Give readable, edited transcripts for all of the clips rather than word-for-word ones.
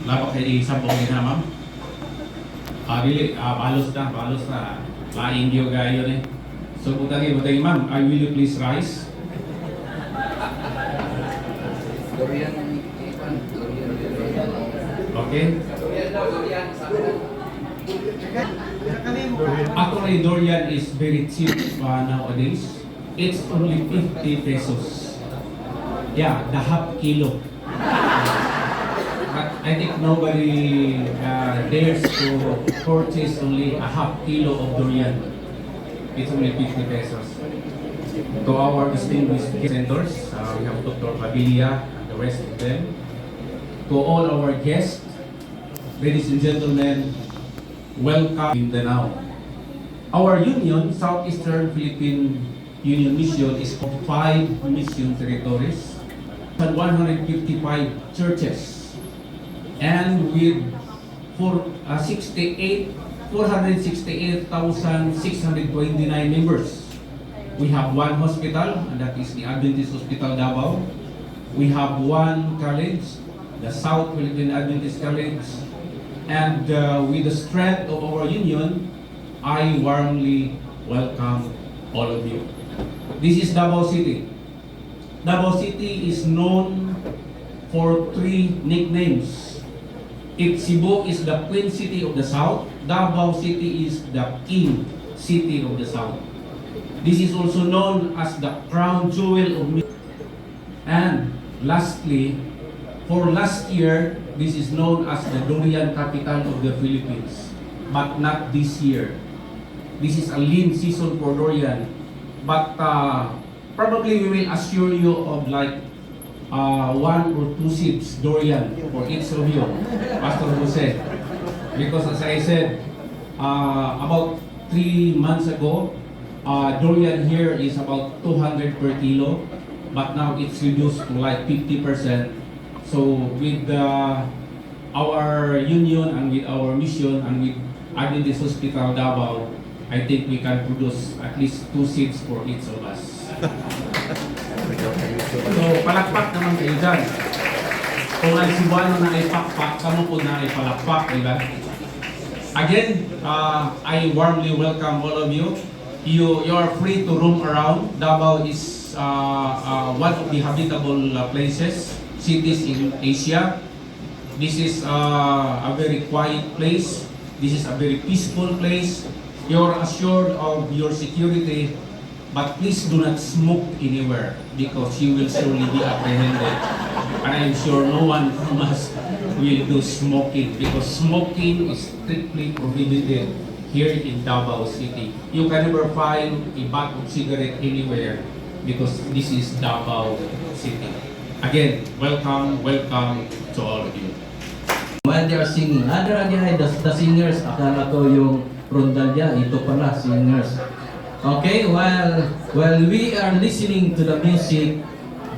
Labak kay isang pong na, ma'am. Dili, balos na. Laing diyo gayo ni. So, butagi, ma'am, will you please rise? Okay. Actually, durian is very cheap nowadays. It's only 50 pesos. Yeah, the half kilo. But I think nobody dares to purchase only a half kilo of durian. It's only 50 pesos. To our distinguished presenters, we have Dr. Pabilia and the rest of them. To all our guests, ladies and gentlemen, welcome in Mindanao. Our union, Southeastern Philippine Union Mission, is of 5 mission territories and 155 churches. And with 468,629 members. We have 1 hospital, and that is the Adventist Hospital Davao. We have 1 college, the South Philippine Adventist College. And with the strength of our union, I warmly welcome all of you. This is Davao City. Davao City is known for 3 nicknames. If Cebu is the Queen City of the South, Davao City is the King City of the South. This is also known as the crown jewel of Mindanao. And lastly, for last year, this is known as the durian capital of the Philippines. But not this year. This is a lean season for durian. But probably we will assure you of like 1 or 2 seeds durian for each of you, Pastor Jose. Because as I said, about 3 months ago, durian here is about 200 per kilo, but now it's reduced to like 50%. So with our union and with our mission and with Adventist Hospital Davao, I think we can produce at least 2 seeds for each of us. So, palakpak naman kayo dyan. Kung ang Cebuano na ipakpak, kamo po na ipalakpak, diba? Again, I warmly welcome all of you. You are free to roam around. Davao is one of the habitable places, cities in Asia. This is a very quiet place. This is a very peaceful place. You're assured of your security. But please do not smoke anywhere because you will surely be apprehended. And I'm sure no one from us will do smoking because smoking is strictly prohibited here in Davao City. You can never find a pack of cigarette anywhere because this is Davao City. Again, welcome to all of you. While they are singing, the singers, akala ko yung rondalya, ito pala, singers. Okay, while we are listening to the music,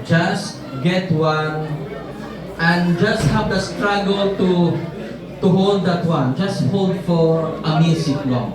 just get one and just have the struggle to hold that one. Just hold for a music long.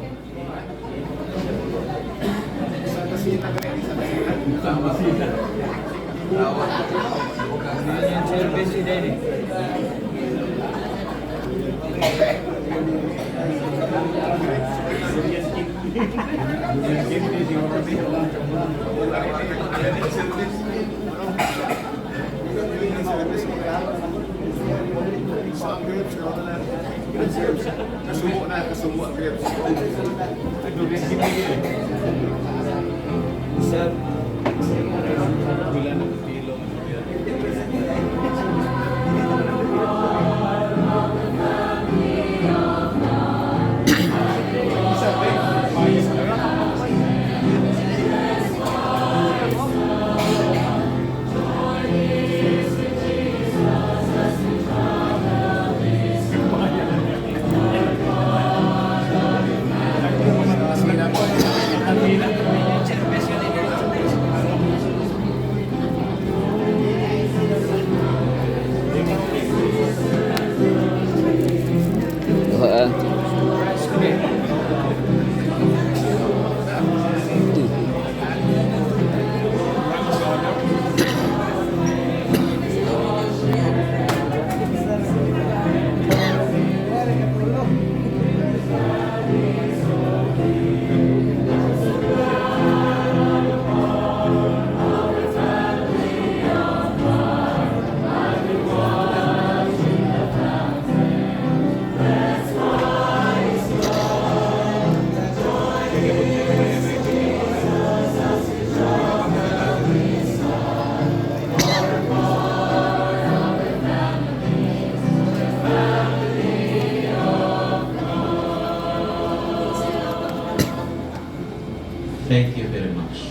Thank you very much.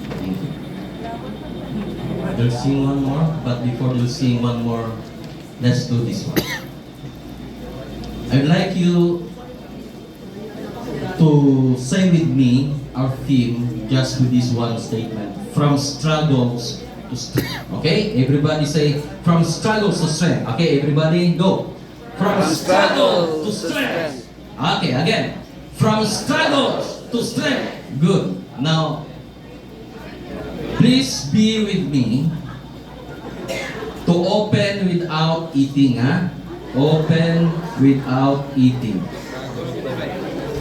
Thank you. We'll sing one more, but before we sing one more, let's do this one. I'd like you to say with me our theme just with this one statement: from struggles to strength. Okay, everybody say from struggles to strength. Okay, everybody go. From struggle to strength. Okay, again. From struggles to strength. Good. Now, please be with me to open without eating. Open without eating.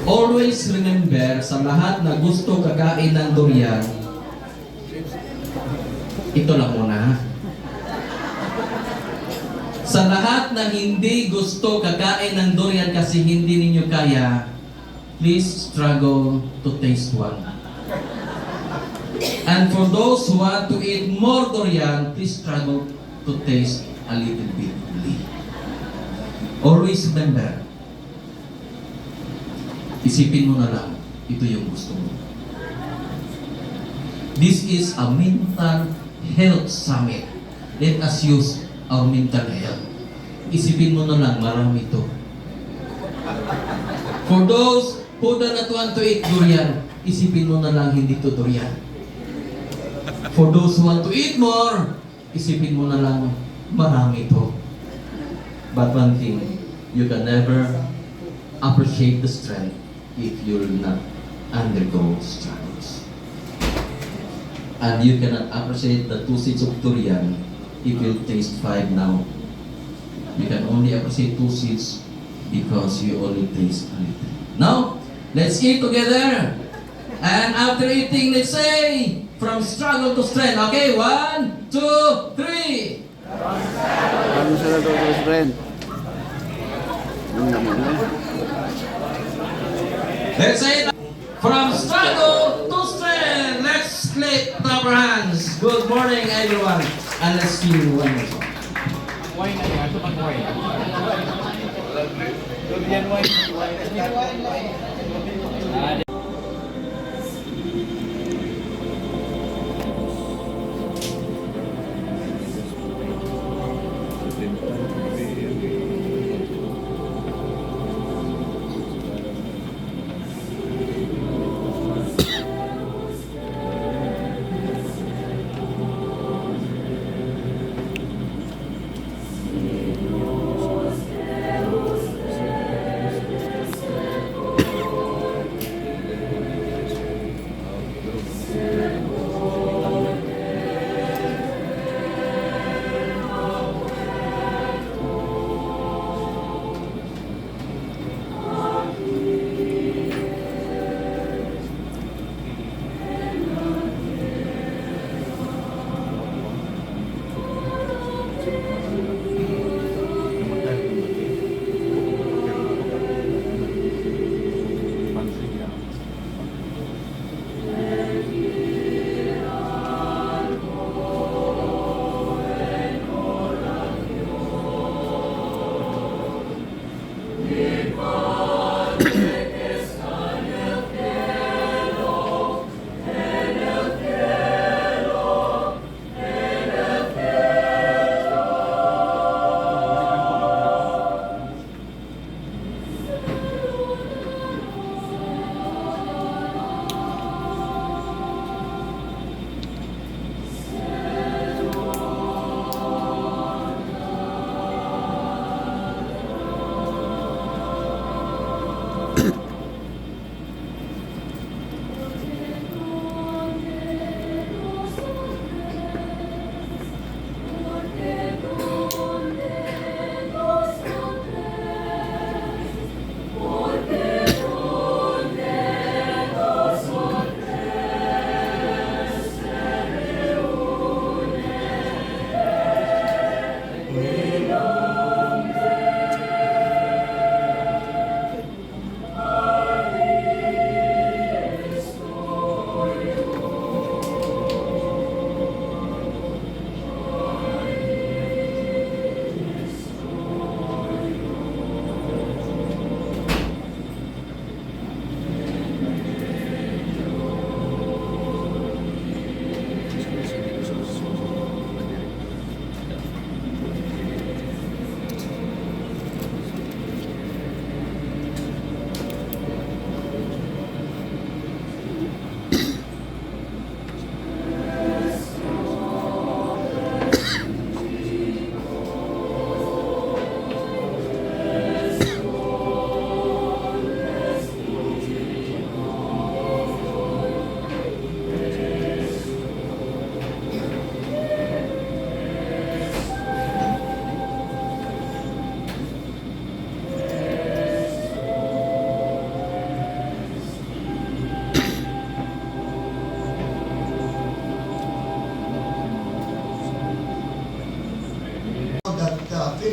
Always remember, sa lahat na gusto kakain ng durian, ito lang muna. Sa lahat na hindi gusto kakain ng durian kasi hindi ninyo kaya, please struggle to taste one. And for those who want to eat more durian, please struggle to taste a little bit. Always remember, isipin mo na lang, ito yung gusto mo. This is a mental health summit. Let us use our mental health. Isipin mo na lang, marami ito. For those who do not want to eat durian, isipin mo na lang, hindi ito durian. For those who want to eat more, isipin mo na lang, marami ito. But one thing, you can never appreciate the strength if you will not undergo struggles. And you cannot appreciate the 2 seeds of durian if you taste 5 now. You can only appreciate 2 seeds because you only taste a little. Now, let's eat together. And after eating, let's say, from struggle to strength. Okay, 1, 2, 3. Ano sila daw sa friend? Ano naman eh? Let's say, from struggle to strength. Let's clap our hands. Good morning, everyone. And let's see one more song. Wine na yan. Ito pang wine. Durian wine.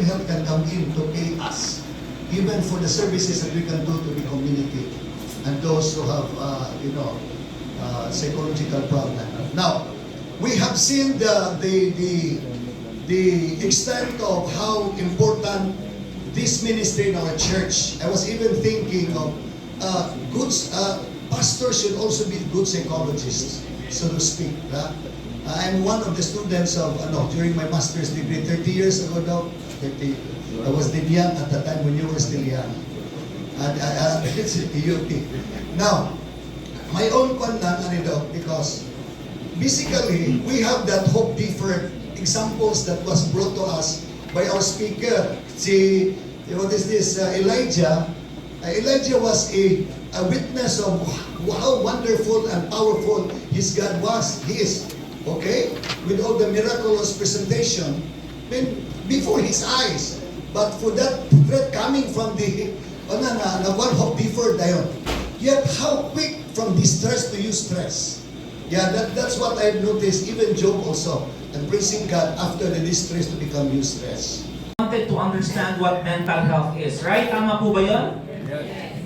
PhilHealth can come in to pay us, even for the services that we can do to the community and those who have, psychological problem. Now, we have seen the extent of how important this ministry in our church. I was even thinking of pastors should also be good psychologists, so to speak. I'm one of the students of, during my master's degree, 30 years ago now, 30, I was still young at the time when you were still young. And it's UP. Now, my own because basically, we have that hope deferred examples that was brought to us by our speaker. What is this? Elijah. Elijah was a witness of how wonderful and powerful his God was. He is. Okay? With all the miraculous presentation before his eyes. But for that threat coming from the one hope deferred dayon. Yet how quick from distress to eustress. Yeah, that's what I've noticed. Even Job also. And praising God after the distress to become eustress. Wanted to understand what mental health is, right? Tama po ba yun?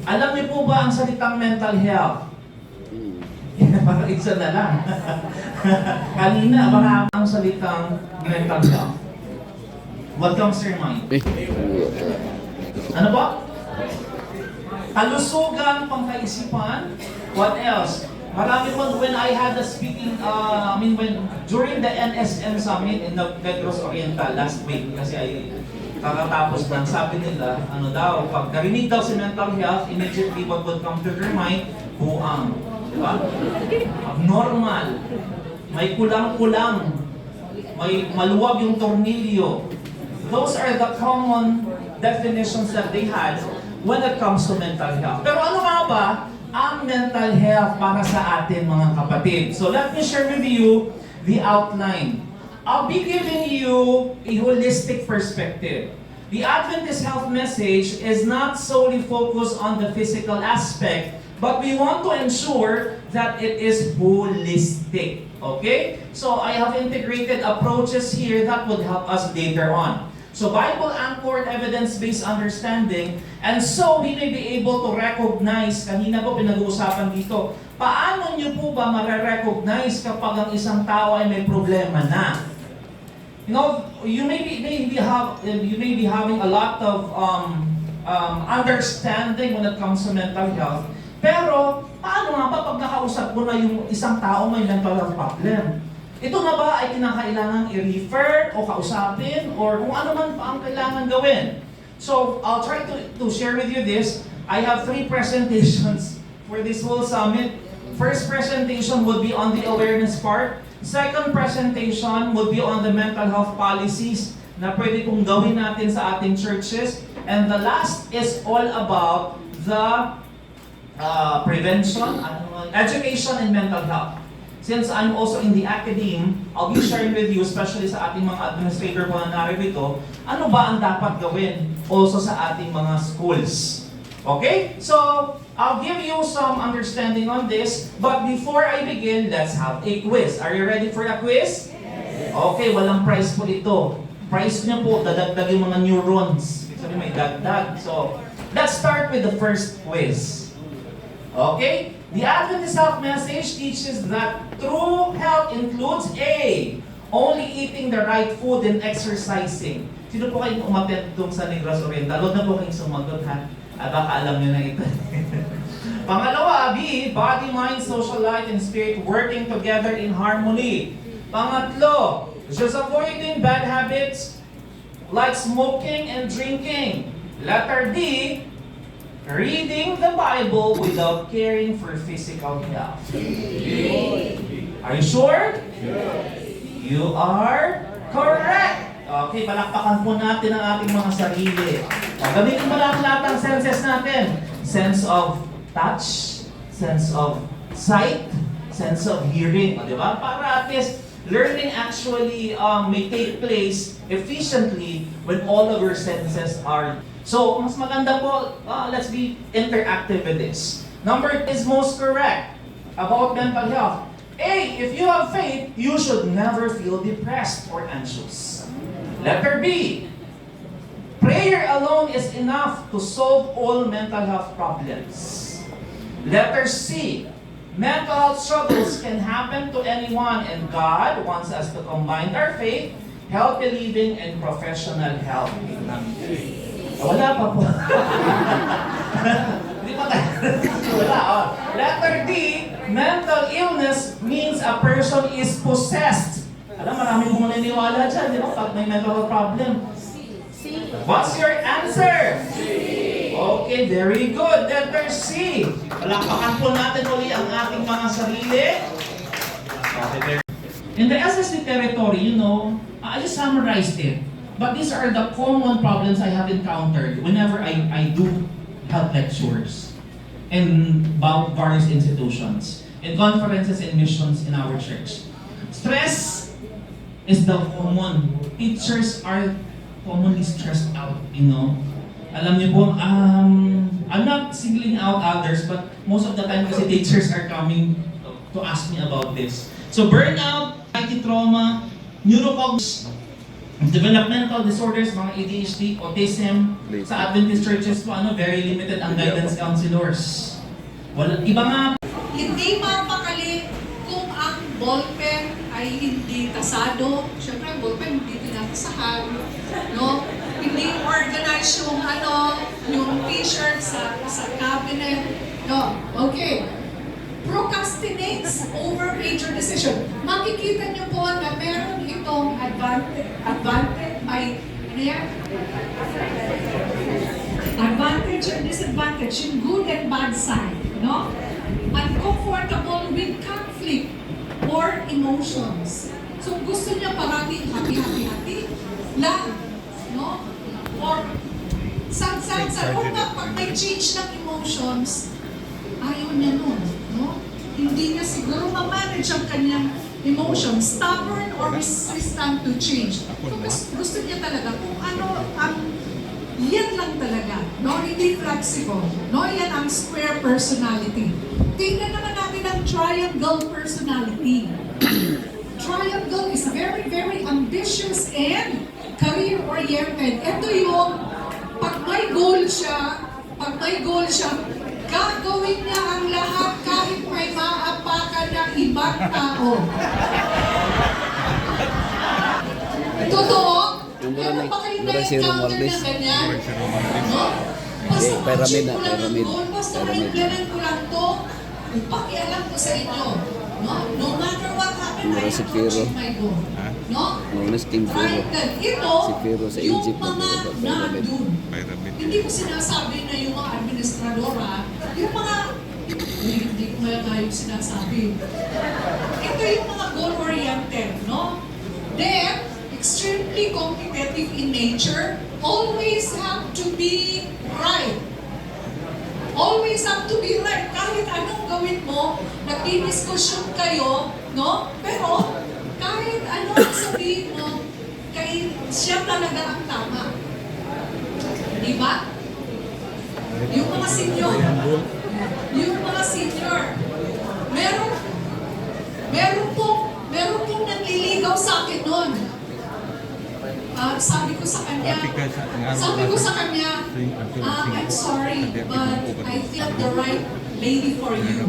Alam niyo po ba ang salitang mental health? Parang isa na lang. Kanina, baka ang salitang mental health. What comes to your mind? Ano ba? Kalusugan, pangkaisipan. What else? Marami po, when I had a speaking, during the NSN summit in the Negros Oriental last week, kasi ay kakatapos lang, sabi nila, pag narinig daw si mental health, immediately what would come to their mind, buang. Diba? Abnormal. May kulang-kulang. May maluwag yung tornilyo. Those are the common definitions that they had when it comes to mental health. Pero ano nga ba ang mental health para sa atin, mga kapatid? So let me share with you the outline. I'll be giving you a holistic perspective. The Adventist health message is not solely focused on the physical aspect, but we want to ensure that it is holistic. Okay? So I have integrated approaches here that would help us later on. So Bible-anchored, evidence-based understanding, and so we may be able to recognize, kanina po pinag-uusapan dito, paano nyo po ba mare-recognize kapag ang isang tao ay may problema na? You may be having a lot of understanding when it comes to mental health, pero paano nga ba pag nakausap mo na yung isang tao may mental health problem? Ito na ba ay kinakailangan i-refer o kausapin or kung ano man pa ang kailangan gawin? So, I'll try to share with you this. I have 3 presentations for this whole summit. First presentation would be on the awareness part. Second presentation would be on the mental health policies na pwede kong gawin natin sa ating churches. And the last is all about the prevention, education and mental health. Since I'm also in the academe, I'll be sharing with you, especially sa ating mga administrator po na narito, ano ba ang dapat gawin also sa ating mga schools. Okay? So, I'll give you some understanding on this, but before I begin, let's have a quiz. Are you ready for a quiz? Yes. Okay, walang prize po ito. Prize niya po, dadagdag yung mga neurons. Sabi may dagdag. So, let's start with the first quiz. Okay? The Adventist health message teaches that true health includes A, only eating the right food and exercising. Sino po kayong umattend doon sa Negros Oriental? Huwag na po kayong sumagot, ha? At baka alam nyo na ito. Pangalawa, B, body, mind, social life, and spirit working together in harmony. Pangatlo, just avoiding bad habits like smoking and drinking. Letter D, reading the Bible without caring for physical health. Are you sure? Yes. You are correct. Okay, palakpakan po natin ang ating mga sarili. Gamitin mo lang lahat ng senses natin. Sense of touch, sense of sight, sense of hearing. Di ba? Para at least learning actually may take place efficiently when all of your senses are. So, mas maganda po, let's be interactive with this. Number is most correct about mental health. A, if you have faith, you should never feel depressed or anxious. Letter B, alone is enough to solve all mental health problems. Letter C. Mental health struggles can happen to anyone, and God wants us to combine our faith, healthy living, and professional health. Wala pa po. Hindi pa tayo. Wala. Oh. Letter D. Mental illness means a person is possessed. Alam, maraming mga naniniwala dyan, di ba? Pag may mental health problem. What's your answer? Okay, very good. Letter C. Palakpakan po natin uli ang ating mga sarili. In the SSD territory, I just summarized it. But these are the common problems I have encountered whenever I do health lectures in about various institutions, in conferences and missions in our church. Stress is the common. Teachers are commonly stressed out, Alam niyo po, I'm not singling out others, but most of the time kasi teachers are coming to ask me about this. So burnout, anxiety, trauma, neurocognitive, developmental disorders, mga ADHD, autism, sa Adventist churches po, very limited ang guidance counselors. Iba nga. Hindi mapakali kung ang ballpen ay hindi tasado. Siyempre, ang ballpen hindi tinatasahan. No? Hindi organize yung t-shirt sa cabinet. No, okay. Procrastinates over major decision. Makikita niyo po na meron itong advantage and disadvantage, yung good and bad side, no? Uncomfortable with conflict or emotions. So gusto niya parang happy lang, no? Or sad, or pag may change ng emotions, ayaw niya nun, no? Hindi niya siguro ma-manage ang kanyang emotions, stubborn or resistant to change. So gusto niya talaga kung ano ang yan lang talaga, no? Hindi flexible, no? Yan ang square personality. Tingnan naman natin ang triangle personality. Triangle is very, very ambitious and career-oriented. Ito yung, pag may goal siya, gagawin niya ang lahat kahit may maapakan ng ibang tao. Totoo? Meron pa kayo na-encounter na ganyan? No? Basta ma-achieve ko lang ang goal, basta ma-implement ko lang to, pakialam ko sa inyo. No matter what happened, I have to achieve my goal. No? Right, ito, yung mga nandun. Hindi ko sinasabi na yung mga administradora, yung mga, hindi ko nga yung sinasabi. Ito yung mga goal-oriented, no? Then, extremely competitive in nature, always have to be right. Always have to be right. Kahit anong gawin mo, nagdidiskusyon kayo, no? Pero, kahit ano ang sabihin mo, siya talaga ang tama. Di ba? Yung mga senior, meron pong nanliligaw sa akin noon. Sabi ko sa kanya, I'm sorry, but I feel the right lady for you.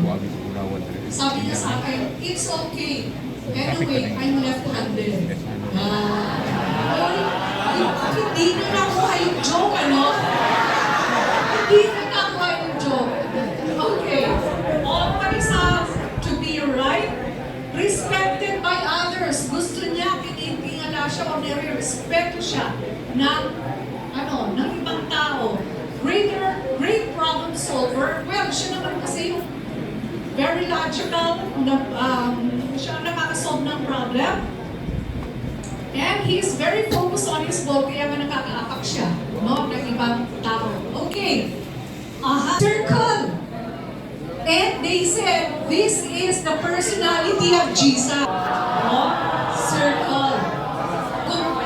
Sabi niya sa akin, it's okay. Anyway, I'm left-handed. Hindi na nakuha yung joke, ano? Hindi na nakuha yung joke. Okay. Always have to be right, respected by others. Gusto niya, pinipingala siya o nire-respeto siya ng ibang tao. Great problem solver. Well, siya naman kasi yung very logical, siya nakakasolve ng problem. And he's very focused on his goal, kaya nga nakakaapak siya, no, ng ibang tao. Okay. Circle. And they said, this is the personality of Jesus. No? Circle. Kung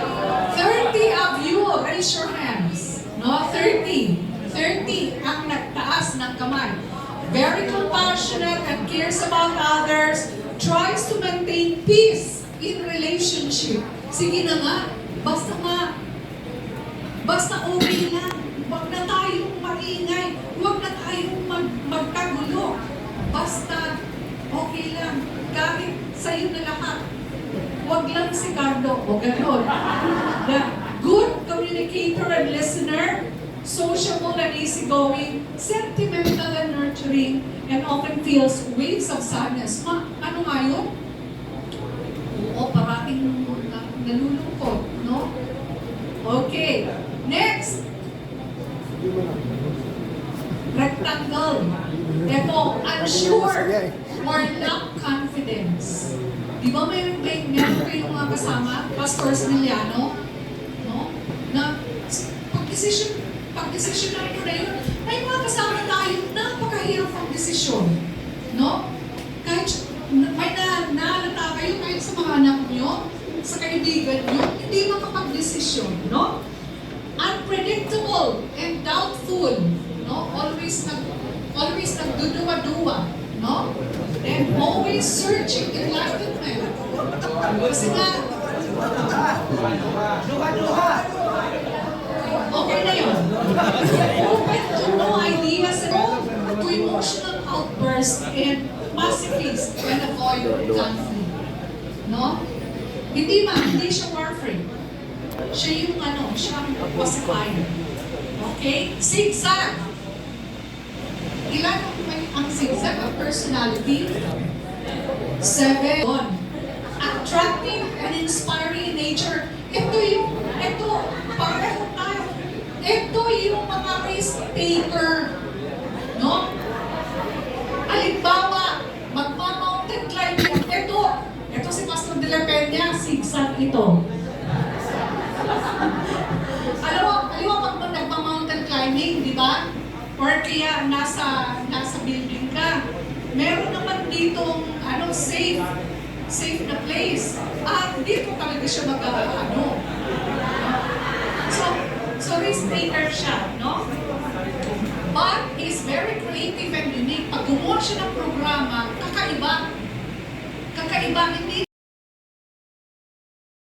30 of you, raise your hands. No? 30 ang nagtaas ng kamay. Very compassionate and cares about others, tries to maintain peace in relationship. Sige na nga, basta okay lang, Huwag na tayong maingay. Huwag na tayong magkagulo. Basta, okay lang. Kahit sa'yo na lahat. Huwag lang si Cardo. O gano'n. The good communicator and listener, sociable and easygoing, sentimental and nurturing, and often feels waves of sadness. Ano nga yun? Oo, parating nalulungkot, no? Okay. Next. Rectangle. Ito, unsure or lack confidence. Di ba meron kayong mga kasama, Pastor Emiliano? No? Na pag-desisyonan ko na yun, may mga kasama tayo, napakahirap ang desisyon. No? Kahit may naalata kayo kahit sa mga anak nyo, sa kaibigan nyo, hindi makapag-desisyon. No? Unpredictable and doubtful. No? Always nagduduwa-duwa. No? And always searching enlightenment. Kasi nga, okay na yun. Open to new ideas and to emotional outbursts and pacifist and avoid conflict. No? Hindi siya warfare. Siya yung siya ang pacifier. Okay? Zigzag. Ilan ang zigzag ang personality? 7. Attractive and inspiring in nature. Pareho tayo. Ito yung mga risk taker. No? Halimbawa, magpa-mountain climbing. Ito si Pastor De La Peña, zigzag ito. Alam mo, pag nagpa-mountain climbing, di ba? Or kaya nasa building ka, meron naman ditong safe na place. Dito talaga siya So risk taker siya, no? But he's very creative and unique. Pag gumawa siya ng programa, kakaiba, hindi